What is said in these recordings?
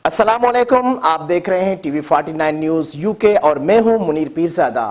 अस्सलाम वालेकुम। आप देख रहे हैं टीवी 49 न्यूज यूके और मैं हूं मुनीर पीरजादा।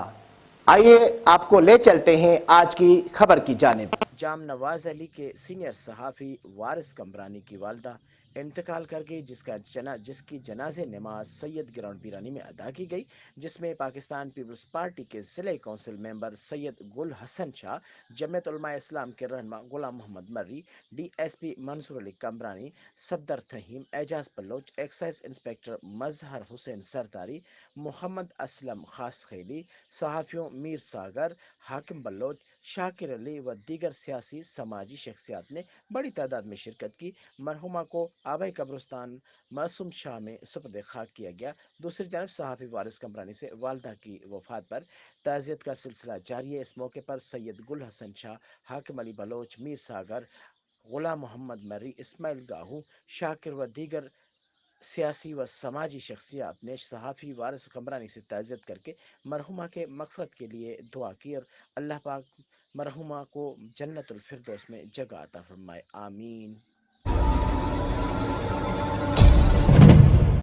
आइए आपको ले चलते हैं आज की खबर की जानिब। जाम नवाज अली के सीनियर सहाफ़ी वारिस कमरानी की वालदा इंतकाल कर गई, जिसकी जनाजे नमाज सैयद ग्राउंड पीरानी में अदा की गई, जिसमें पाकिस्तान पीपल्स पार्टी के ज़िला कौंसिल मेंबर सैयद गुल हसन शाह, जमीयत उलमा इस्लाम के रहनुमा Ghulam Mohammad Marri, DSP Mansoor Ali Kamrani, Safdar Taheem Ejaz Baloch, excise inspector Mazhar Hussain Sardari, Mohammad Aslam Khaskheli, सहाफ़ियों Mir सागर, हाकिम बलोच, शाकिर अली व दीगर सियासी समाजी शख्सियात ने बड़ी तादाद में शिरकत की। मरहुमा को आबाई कब्रिस्तान मासूम शाह में सुपुर्द खाक किया गया। दूसरी तरफ सहाफ़ी वारिस कमरानी से वालदा की वफात पर ताज़ियत का सिलसिला जारी है। इस मौके पर सैयद गुल हसन शाह, हाकिम अली बलोच, मीर सागर, गुलाम मोहम्मद मर्री, इस्माइल गाहू, शाकिर व दीगर सियासी व समाजी शख्सियात ने सहाफ़ी वारिस कमरानी से ताज़ियत करके मरहुमा के मग़फ़िरत के लिए दुआ की और अल्लाह पाक मरहुमा को जन्नतुल फिरदौस में जगह अता फरमाए। आमीन।